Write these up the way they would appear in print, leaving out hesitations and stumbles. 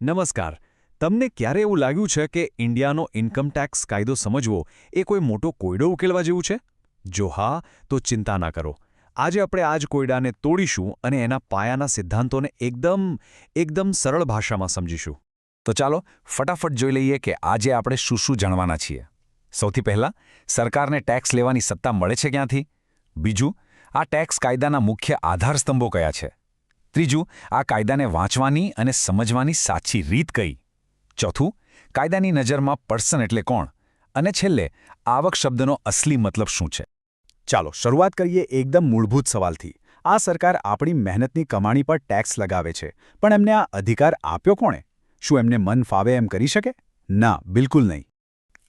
નમસ્કાર. તમને ક્યારે એવું લાગ્યું છે કે ઇન્ડિયાનો ઇન્કમટેક્સ કાયદો સમજવો એ કોઈ મોટો કોયડો ઉકેલવા જેવું છે? જો હા, તો ચિંતા ના કરો. આજે આપણે આ જ કોયડાને તોડીશું અને એના પાયાના સિદ્ધાંતોને એકદમ સરળ ભાષામાં સમજીશું. તો ચાલો ફટાફટ જોઈ લઈએ કે આજે આપણે શું શું જાણવાના છીએ. સૌથી પહેલાં, સરકારને ટેક્સ લેવાની સત્તા મળે છે ક્યાંથી? બીજું, આ ટેક્સ કાયદાના મુખ્ય આધારસ્તંભો કયા છે? ત્રીજું, આ કાયદાને વાંચવાની અને સમજવાની સાચી રીત કઈ? ચોથું, કાયદાની નજરમાં પર્સન એટલે કોણ? અને છેલ્લે, આવક શબ્દનો અસલી મતલબ શું છે? ચાલો શરૂઆત કરીએ એકદમ મૂળભૂત સવાલથી. આ સરકાર આપણી મહેનતની કમાણી પર ટેક્સ લગાવે છે, પણ એમને આ અધિકાર આપ્યો કોણે? શું એમને મન ફાવે એમ કરી શકે? ના, બિલકુલ નહીં.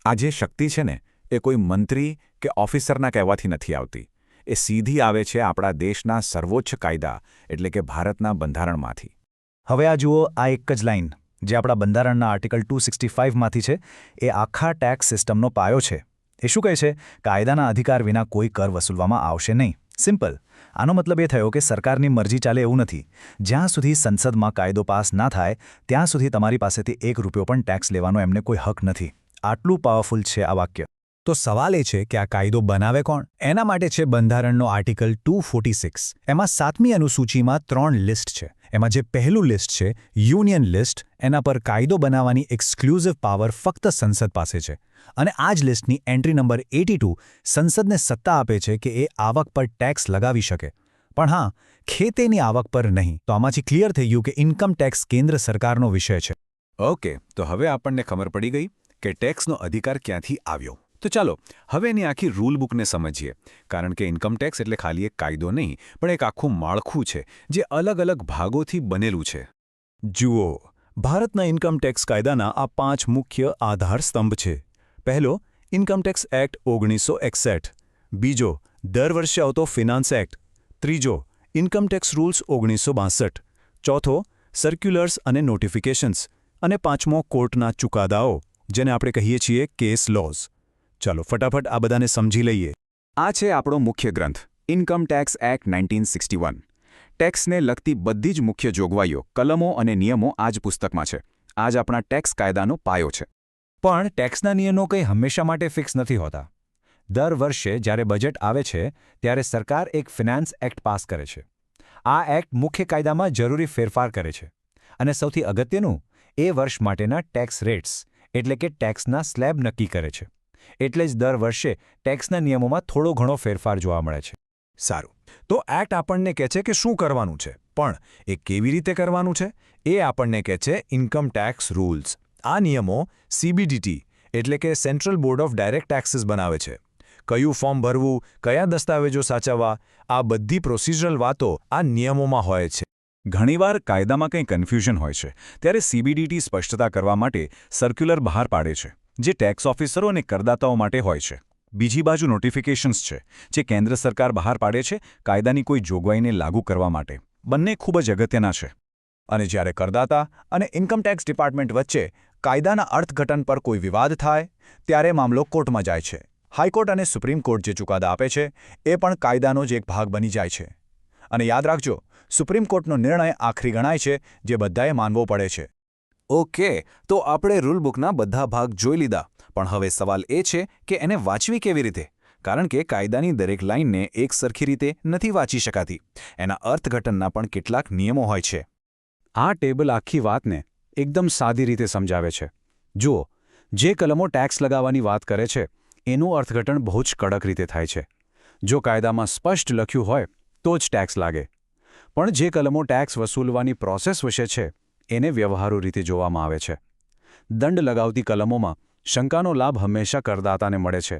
આ જે શક્તિ છે ને, એ કોઈ મંત્રી કે ઓફિસરના કહેવાથી નથી આવતી. એ સીધી આવે છે આપણા દેશના સર્વોચ્ચ કાયદા એટલે કે ભારતના બંધારણમાંથી. હવે આ જુઓ, આ એક જ લાઇન જે આપણા બંધારણના આર્ટિકલ 265માંથી છે, એ આખા ટેક્સ સિસ્ટમનો પાયો છે. એ શું કહે છે? કાયદાના અધિકાર વિના કોઈ કર વસૂલવામાં આવશે નહીં. સિમ્પલ. આનો મતલબ એ થયો કે સરકારની મરજી ચાલે એવું નથી. જ્યાં સુધી સંસદમાં કાયદો પાસ ના થાય ત્યાં સુધી તમારી પાસેથી ₹1 પણ ટેક્સ લેવાનો એમને કોઈ હક નથી. આટલું પાવરફુલ છે આ વાક્ય. તો સવાલ એ છે કે આ કાયદો બનાવે કોણ? એના માટે છે બંધારણનો આર્ટિકલ 246. એમાં 7મી અનુસૂચિમાં 3 લિસ્ટ છે. એમાં જે પહેલું લિસ્ટ છે, યુનિયન લિસ્ટ, એના પર કાયદો બનાવવાની એક્સક્લુઝિવ પાવર ફક્ત સંસદ પાસે છે. અને આ જ લિસ્ટની એન્ટ્રી નંબર 82 સંસદને સત્તા આપે છે કે એ આવક પર ટેક્સ લગાવી શકે. પણ હા, ખેતીની આવક પર નહીં. તો આમાંથી ક્લિયર થઈ ગયું કે ઇન્કમ ટેક્સ કેન્દ્ર સરકારનો વિષય છે. ઓકે, તો હવે આપણને ખબર પડી ગઈ કે ટેક્સનો અધિકાર ક્યાંથી આવ્યો. તો ચાલો હવે એની આખી રૂલ બુકને સમજીએ, કારણ કે ઇન્કમટેક્સ એટલે ખાલી એક કાયદો નહીં, પણ એક આખું માળખું છે જે અલગ-અલગ ભાગોથી બનેલું છે. જુઓ, ભારતના ઇન્કમટેક્સ કાયદાના આ 5 મુખ્ય આધાર સ્તંભ છે. પહેલો, ઇન્કમટેક્સ એક્ટ 1961. બીજો, દર વર્ષે આવતો ફિનાન્સ એક્ટ. ત્રીજો, ઇન્કમટેક્સ રૂલ્સ 1962. ચોથો, સર્ક્યુલર્સ અને નોટિફિકેશન્સ. અને પાંચમો, કોર્ટના ચુકાદાઓ, જેને આપણે કહીએ છીએ કેસ લોઝ. ચાલો ફટાફટ આ બધાને સમજી લઈએ. આ છે આપણો મુખ્ય ગ્રંથ, ઇન્કમટેક્સ એક્ટ 1961. ટેક્સને લગતી બધી જ મુખ્ય જોગવાઈઓ, કલમો અને નિયમો આ જ પુસ્તકમાં છે. આ જ આપણા ટેક્સ કાયદાનો પાયો છે. પણ ટેક્સના નિયમો કંઈ હંમેશા માટે ફિક્સ નથી હોતા. દર વર્ષે જ્યારે બજેટ આવે છે ત્યારે સરકાર એક ફિનાન્સ એક્ટ પાસ કરે છે. આ એક્ટ મુખ્ય કાયદામાં જરૂરી ફેરફાર કરે છે. અને સૌથી અગત્યનું, એ વર્ષ માટેના ટેક્સ રેટ્સ એટલે કે ટેક્સના સ્લેબ નક્કી કરે છે. એટલે જ દર વર્ષે ટેક્સના નિયમોમાં થોડો ઘણો ફેરફાર જોવા મળે છે. સારું, તો એક્ટ આપણને કહે છે કે શું કરવાનું છે, પણ એ કેવી રીતે કરવાનું છે એ આપણને કહે છે ઇન્કમ ટેક્સ રૂલ્સ. આ નિયમો સીબીડીટી એટલે કે central board of direct taxes બનાવે છે. કયું ફોર્મ ભરવું, કયા દસ્તાવેજો સાચવવા, આ બધી પ્રોસિજરલ વાતો આ નિયમોમાં હોય છે. ઘણીવાર કાયદામાં કંઈ કન્ફ્યુઝન હોય છે, ત્યારે સીબીડીટી સ્પષ્ટતા કરવા માટે સર્ક્યુલર બહાર પાડે છે, જે ટેક્સ ઓફિસરો અને કરદાતાઓ માટે હોય છે. બીજી બાજુ નોટિફિકેશન્સ છે, જે કેન્દ્ર સરકાર બહાર પાડે છે કાયદાની કોઈ જોગવાઈને લાગુ કરવા માટે. બંને ખૂબ જ અગત્યના છે. અને જ્યારે કરદાતા અને ઇન્કમટેક્સ ડિપાર્ટમેન્ટ વચ્ચે કાયદાના અર્થઘટન પર કોઈ વિવાદ થાય, ત્યારે મામલો કોર્ટમાં જાય છે. હાઈકોર્ટ અને સુપ્રીમ કોર્ટ જે ચુકાદા આપે છે એ પણ કાયદાનો જ એક ભાગ બની જાય છે. અને યાદ રાખજો, સુપ્રીમ કોર્ટનો નિર્ણય આખરી ગણાય છે, જે બધાએ માનવો પડે છે. ઓકે, તો આપણે રૂલ બુકના બધા ભાગ જોઈ લીધા, પણ હવે સવાલ એ છે કે એને વાંચવી કેવી રીતે? કારણ કે કાયદાની દરેક લાઇનને એક સરખી રીતે નથી વાંચી શકાતી. એના અર્થઘટનના પણ કેટલાક નિયમો હોય છે. આ ટેબલ આખી વાતને એકદમ સાદી રીતે સમજાવે છે. જુઓ, જે કલમો ટેક્સ લગાવવાની વાત કરે છે એનું અર્થઘટન બહુ જ કડક રીતે થાય છે. જો કાયદામાં સ્પષ્ટ લખ્યું હોય તો જ ટેક્સ લાગે. પણ જે કલમો ટેક્સ વસૂલવાની પ્રોસેસ વિશે છે એને વ્યવહારુ રીતે જોવામાં આવે છે. દંડ લગાવતી કલમોમાં શંકાનો લાભ હંમેશા કરદાતાને મળે છે.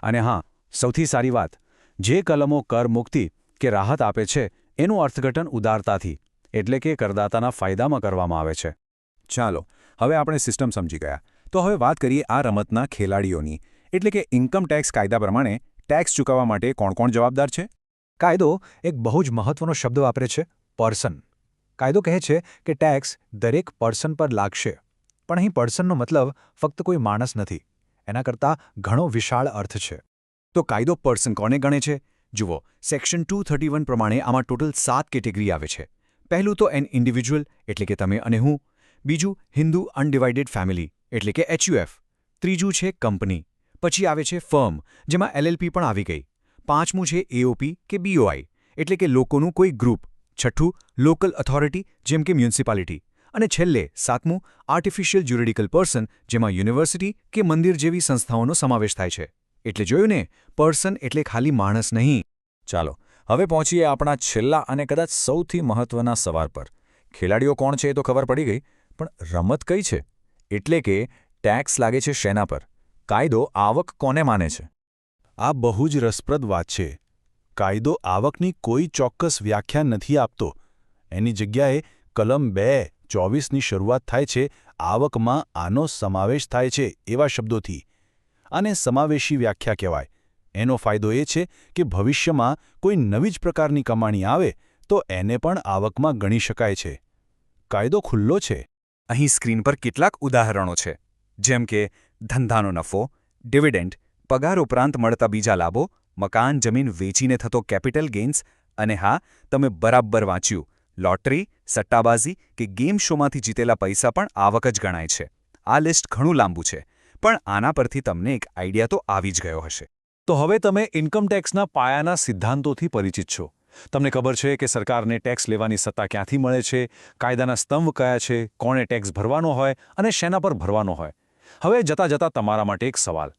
અને હા, સૌથી સારી વાત, જે કલમો કર મુક્તિ કે રાહત આપે છે એનું અર્થઘટન ઉદારતાથી એટલે કે કરદાતાના ફાયદામાં કરવામાં આવે છે. ચાલો, હવે આપણે સિસ્ટમ સમજી ગયા. તો હવે વાત કરીએ આ રમતના ખેલાડીઓની, એટલે કે ઇન્કમ ટેક્સ કાયદા પ્રમાણે ટેક્સ ચૂકવવા માટે કોણ કોણ જવાબદાર છે? કાયદો એક બહુ જ મહત્વનો શબ્દ વાપરે છે, પર્સન. કાયદો કહે છે કે ટેક્સ દરેક પર્સન પર લાગશે. પણ અહીં પર્સનનો મતલબ ફક્ત કોઈ માણસ નથી. એના કરતાં ઘણો વિશાળ અર્થ છે. તો કાયદો પર્સન કોને ગણે છે? જુઓ, સેક્શન 231 પ્રમાણે આમાં ટોટલ 7 કેટેગરી આવે છે. પહેલું તો એન ઇન્ડિવિજ્યુઅલ એટલે કે તમે અને હું. બીજું હિન્દુ અનડિવાઇડેડ ફેમિલી એટલે કે HUF, ત્રીજું છે કંપની, પછી આવે છે ફર્મ જેમાં LLP પણ આવી ગઈ, પાંચમું છે AOP કે BOI એટલે કે લોકોનું કોઈ ગ્રુપ, છઠ્ઠું લોકલ ઓથોરિટી જેમ કે મ્યુનિસિપાલિટી અને છેલ્લે સાતમું આર્ટિફિશિયલ જ્યુરિડિકલ પર્સન જેમાં યુનિવર્સિટી કે મંદિર જેવી સંસ્થાઓનો સમાવેશ થાય છે. એટલે જોયું ને, પર્સન એટલે ખાલી માણસ નહીં. ચાલો હવે પહોંચીએ આપણા છેલ્લા અને કદાચ સૌથી મહત્વના સવાલ પર. ખેલાડીઓ કોણ છે એ તો ખબર પડી ગઈ, પણ રમત કઈ છે? એટલે કે ટેક્સ લાગે છે શેના પર? કાયદો આવક કોને માને છે? આ બહુ જ રસપ્રદ વાત છે. કાયદો આવકની કોઈ ચોક્કસ વ્યાખ્યા નથી આપતો. એની જગ્યાએ કલમ 2(24) શરૂઆત થાય છે આવકમાં આનો સમાવેશ થાય છે એવા શબ્દોથી. આને સમાવેશી વ્યાખ્યા કહેવાય. એનો ફાયદો એ છે કે ભવિષ્યમાં કોઈ નવી જ પ્રકારની કમાણી આવે તો એને પણ આવકમાં ગણી શકાય છે. કાયદો ખુલ્લો છે. અહીં સ્ક્રીન પર કેટલાક ઉદાહરણો છે, જેમ કે ધંધાનો નફો, ડિવિડન્ડ, પગાર ઉપરાંત મળતા બીજા લાભો, મકાન જમીન વેચીને થતો કેપિટલ ગેઇન્સ અને હા, તમે બરાબર વાંચ્યું, લોટરી, સટ્ટાબાજી કે ગેમ શોમાંથી જીતેલા પૈસા પણ આવક જ ગણાય છે. આ લિસ્ટ ઘણું લાંબુ છે, પણ આના પરથી તમને એક આઈડિયા તો આવી જ ગયો હશે. તો હવે તમે ઇન્કમટેક્સના પાયાના સિદ્ધાંતોથી પરિચિત છો. તમને ખબર છે કે સરકારને ટેક્સ લેવાની સત્તા ક્યાંથી મળે છે, કાયદાના સ્તંભ કયા છે, કોણે ટેક્સ ભરવાનો હોય અને શેના પર ભરવાનો હોય. હવે જતાં જતાં તમારા માટે એક સવાલ.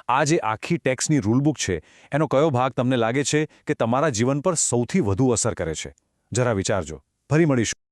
આ જે આખી ટેક્સની રૂલબુક છે એનો કયો ભાગ તમને લાગે છે કે તમારા જીવન પર સૌથી વધુ અસર કરે છે? જરા વિચારજો. ફરી મળીશું.